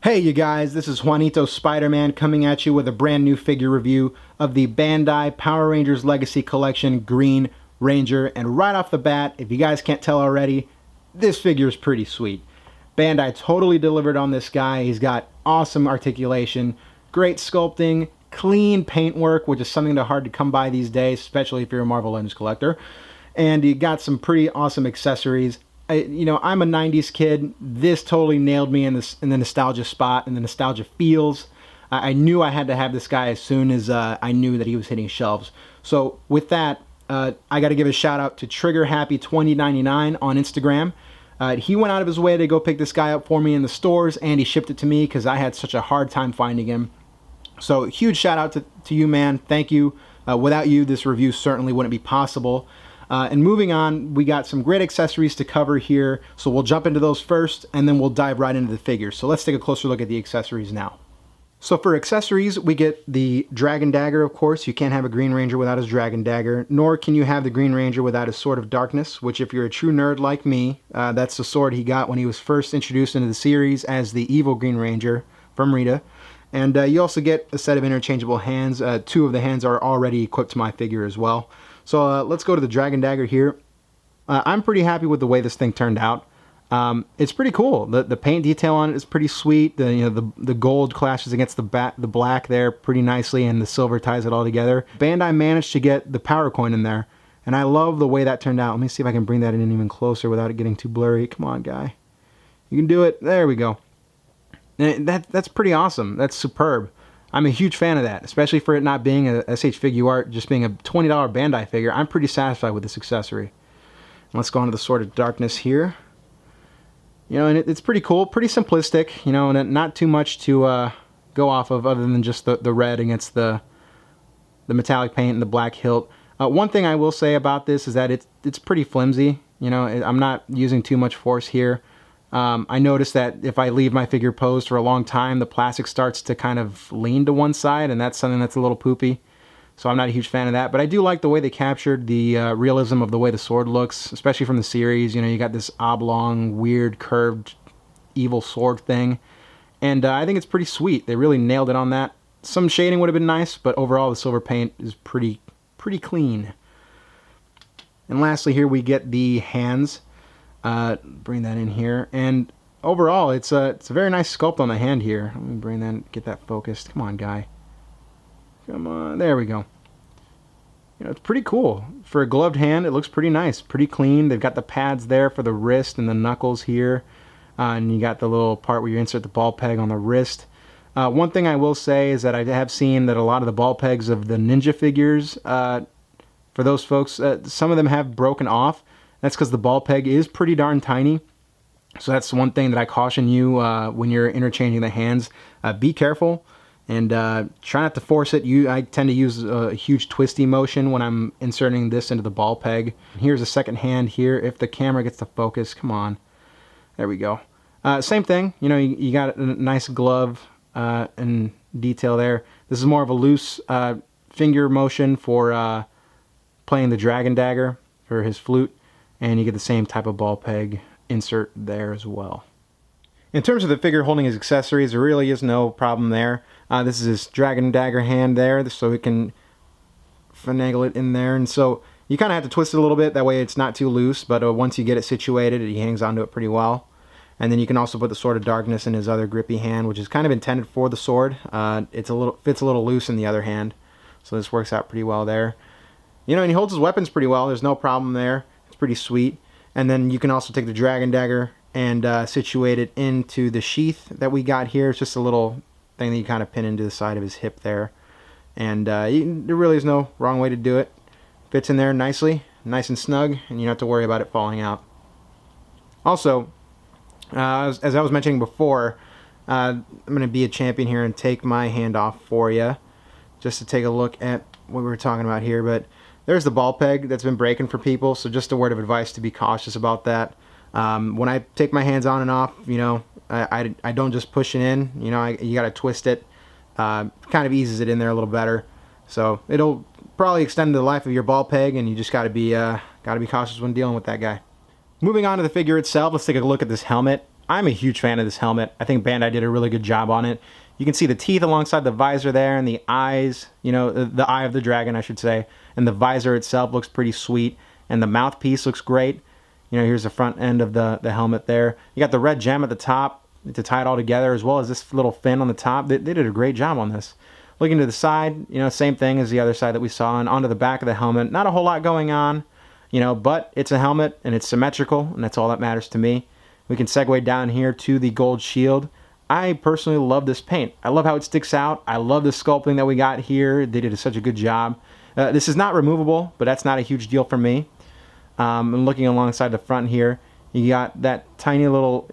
Hey you guys, this is Juanito Spider-Man coming at you with a brand new figure review of the Bandai Power Rangers Legacy Collection Green Ranger. And right off the bat, if you guys can't tell already, this figure is pretty sweet. Bandai totally delivered on this guy. He's got awesome articulation, great sculpting, clean paintwork, which is something that's hard to come by these days, especially if you're a Marvel Legends collector. And he got some pretty awesome accessories. I'm a 90s kid. This totally nailed me in the nostalgia spot and the nostalgia feels. I knew I had to have this guy as soon as I knew that he was hitting shelves. So with that, I got to give a shout out to Trigger Happy 2099 on Instagram. He went out of his way to go pick this guy up for me in the stores, and he shipped it to me because I had such a hard time finding him. So huge shout out to you, man. Thank you. Without you, this review certainly wouldn't be possible. And moving on, we got some great accessories to cover here, so we'll jump into those first, and then we'll dive right into the figures. So let's take a closer look at the accessories now. So for accessories, we get the Dragon Dagger, of course. You can't have a Green Ranger without his Dragon Dagger, nor can you have the Green Ranger without his Sword of Darkness, which if you're a true nerd like me, that's the sword he got when he was first introduced into the series as the evil Green Ranger from Rita. And you also get a set of interchangeable hands. Two of the hands are already equipped to my figure as well. So let's go to the Dragon Dagger here. I'm pretty happy with the way this thing turned out. It's pretty cool. The paint detail on it is pretty sweet. The gold clashes against the black there pretty nicely, and the silver ties it all together. Bandai managed to get the power coin in there, and I love the way that turned out. Let me see if I can bring that in even closer without it getting too blurry. Come on, guy. You can do it. There we go. And that's pretty awesome. That's superb. I'm a huge fan of that, especially for it not being a SH Figuart, just being a $20 Bandai figure. I'm pretty satisfied with this accessory. And let's go on to the Sword of Darkness here. And it's pretty cool, pretty simplistic, and not too much to go off of other than just the red against the metallic paint and the black hilt. One thing I will say about this is that it's pretty flimsy. I'm not using too much force here. I noticed that if I leave my figure posed for a long time, the plastic starts to kind of lean to one side, and that's something that's a little poopy. So I'm not a huge fan of that, but I do like the way they captured the realism of the way the sword looks, especially from the series. You got this oblong, weird, curved, evil sword thing, and I think it's pretty sweet. They really nailed it on that. Some shading would have been nice, but overall the silver paint is pretty clean. And lastly here we get the hands. Bring that in here, and overall it's a very nice sculpt on the hand here. Let me bring that, get that focused. Come on, guy. Come on, there we go. It's pretty cool. For a gloved hand, it looks pretty nice, pretty clean. They've got the pads there for the wrist and the knuckles here, and you got the little part where you insert the ball peg on the wrist. One thing I will say is that I have seen that a lot of the ball pegs of the Ninja figures, for those folks, some of them have broken off. That's because the ball peg is pretty darn tiny. So that's one thing that I caution you when you're interchanging the hands. Be careful and try not to force it. I tend to use a huge twisty motion when I'm inserting this into the ball peg. Here's a second hand here. If the camera gets to focus, come on. There we go. Same thing. You got a nice glove and detail there. This is more of a loose finger motion for playing the Dragon Dagger for his flute. And you get the same type of ball peg insert there as well. In terms of the figure holding his accessories, there really is no problem there. This is his Dragon Dagger hand there, so we can finagle it in there. And so you kind of have to twist it a little bit, that way it's not too loose, but once you get it situated, he hangs onto it pretty well. And then you can also put the Sword of Darkness in his other grippy hand, which is kind of intended for the sword. Fits a little loose in the other hand, so this works out pretty well there. And he holds his weapons pretty well, there's no problem there. Pretty sweet. And then you can also take the Dragon Dagger and situate it into the sheath that we got here. It's just a little thing that you kind of pin into the side of his hip there, and there really is no wrong way to do it. Fits in there nicely, nice and snug, and you don't have to worry about it falling out. Also, as I was mentioning before, I'm going to be a champion here and take my hand off for you just to take a look at what we were talking about here. But there's the ball peg that's been breaking for people, so just a word of advice to be cautious about that. When I take my hands on and off, I don't just push it in. You got to twist it. Kind of eases it in there a little better. So it'll probably extend the life of your ball peg, and you just got to be cautious when dealing with that guy. Moving on to the figure itself, let's take a look at this helmet. I'm a huge fan of this helmet. I think Bandai did a really good job on it. You can see the teeth alongside the visor there, and the eyes, you know, the eye of the dragon, I should say. And the visor itself looks pretty sweet, and the mouthpiece looks great. You know, here's the front end of the helmet there. You got the red gem at the top to tie it all together, as well as this little fin on the top. They did a great job on this. Looking to the side, you know, same thing as the other side that we saw, and onto the back of the helmet. Not a whole lot going on, you know, but it's a helmet and it's symmetrical, and that's all that matters to me. We can segue down here to the gold shield. I personally love this paint. I love how it sticks out. I love the sculpting that we got here. They did such a good job. This is not removable, but that's not a huge deal for me. And looking alongside the front here, you got that tiny little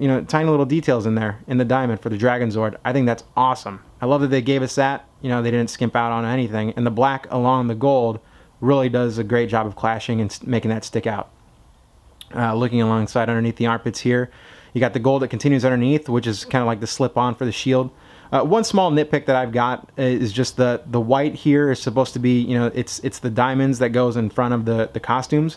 details in there in the diamond for the Dragon Zord. I think that's awesome. I love that they gave us that. You know, they didn't skimp out on anything. And the black along the gold really does a great job of clashing and making that stick out. Looking alongside underneath the armpits here, you got the gold that continues underneath, which is kind of like the slip-on for the shield. One small nitpick that I've got is just the white here is supposed to be, you know, it's the diamonds that goes in front of the costumes.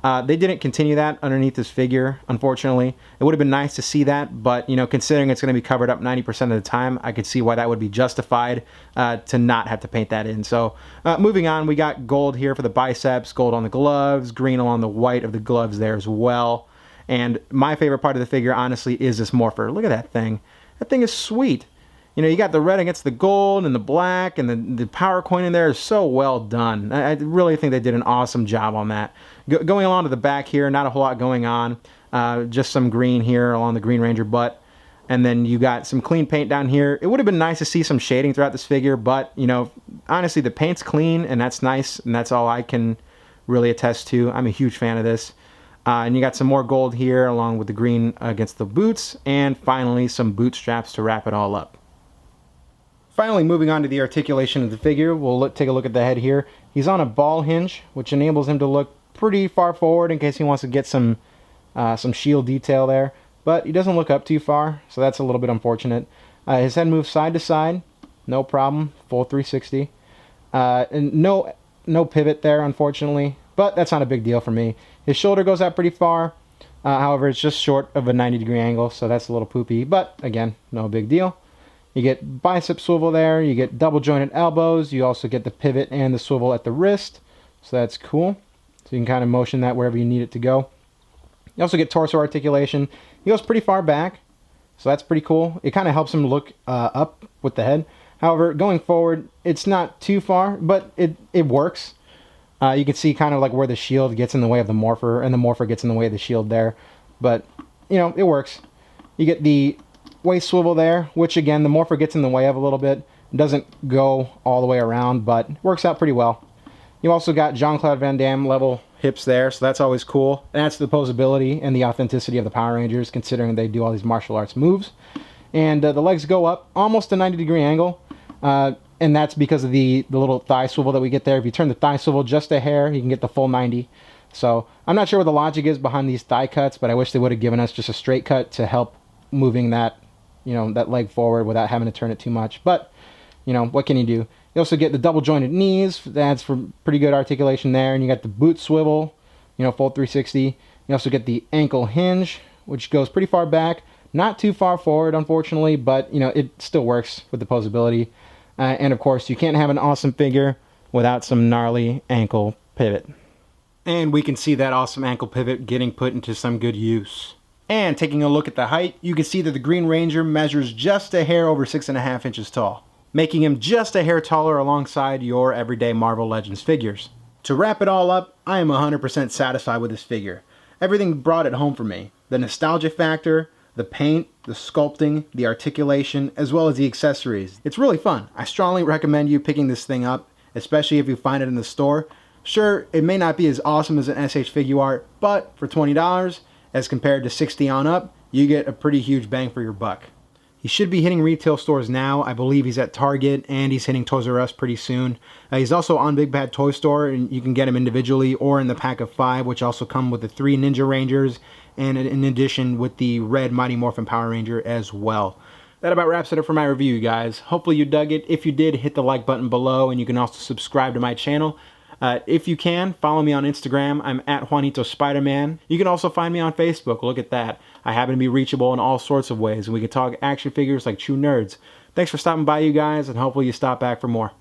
They didn't continue that underneath this figure, unfortunately. It would have been nice to see that, but, you know, considering it's going to be covered up 90% of the time, I could see why that would be justified to not have to paint that in. So, moving on, we got gold here for the biceps, gold on the gloves, green along the white of the gloves there as well. And my favorite part of the figure, honestly, is this morpher. Look at that thing. That thing is sweet. You know, you got the red against the gold and the black, and the power coin in there is so well done. I really think they did an awesome job on that. Going along to the back here, not a whole lot going on. Just some green here along the Green Ranger butt. And then you got some clean paint down here. It would have been nice to see some shading throughout this figure, but, you know, honestly, the paint's clean, and that's nice, and that's all I can really attest to. I'm a huge fan of this. And you got some more gold here along with the green against the boots, and finally some boot straps to wrap it all up. Finally, moving on to the articulation of the figure, we'll take a look at the head here. He's on a ball hinge, which enables him to look pretty far forward in case he wants to get some shield detail there. But he doesn't look up too far, so that's a little bit unfortunate. His head moves side to side, no problem, full 360. And no pivot there, unfortunately, but that's not a big deal for me. His shoulder goes out pretty far, however, it's just short of a 90-degree angle, so that's a little poopy, but again, no big deal. You get bicep swivel there, you get double jointed elbows, you also get the pivot and the swivel at the wrist, so that's cool. So you can kind of motion that wherever you need it to go. You also get torso articulation. He goes pretty far back, so that's pretty cool. It kind of helps him look up with the head. However, going forward, it's not too far, but it works. You can see kind of like where the shield gets in the way of the morpher, and the morpher gets in the way of the shield there. But, you know, it works. You get the waist swivel there, which again, the morpher gets in the way of a little bit. It doesn't go all the way around, but works out pretty well. You also got Jean-Claude Van Damme level hips there, so that's always cool. And that's the posability and the authenticity of the Power Rangers, considering they do all these martial arts moves. And the legs go up almost a 90-degree angle, and that's because of the little thigh swivel that we get there. If you turn the thigh swivel just a hair, you can get the full 90. So I'm not sure what the logic is behind these thigh cuts, but I wish they would have given us just a straight cut to help moving that, you know, that leg forward without having to turn it too much. But, you know, what can you do? You also get the double jointed knees. That's for pretty good articulation there. And you got the boot swivel, you know, full 360. You also get the ankle hinge, which goes pretty far back. Not too far forward, unfortunately, but, you know, it still works with the posability. And, of course, you can't have an awesome figure without some gnarly ankle pivot. And we can see that awesome ankle pivot getting put into some good use. And taking a look at the height, you can see that the Green Ranger measures just a hair over 6.5 inches tall, making him just a hair taller alongside your everyday Marvel Legends figures. To wrap it all up, I am 100% satisfied with this figure. Everything brought it home for me. The nostalgia factor, the paint, the sculpting, the articulation, as well as the accessories. It's really fun. I strongly recommend you picking this thing up, especially if you find it in the store. Sure, it may not be as awesome as an SH Figuart, but for $20, as compared to $60 on up, you get a pretty huge bang for your buck. He should be hitting retail stores now. I believe he's at Target, and he's hitting Toys R Us pretty soon. He's also on Big Bad Toy Store, and you can get him individually or in the pack of 5, which also come with the 3 Ninja Rangers, and in addition with the red Mighty Morphin Power Ranger as well. That about wraps it up for my review, you guys. Hopefully you dug it. If you did, hit the like button below, and you can also subscribe to my channel. If you can, follow me on Instagram. I'm at Juanito Spider-Man. You can also find me on Facebook. Look at that. I happen to be reachable in all sorts of ways, and we can talk action figures like true nerds. Thanks for stopping by, you guys, and hopefully you stop back for more.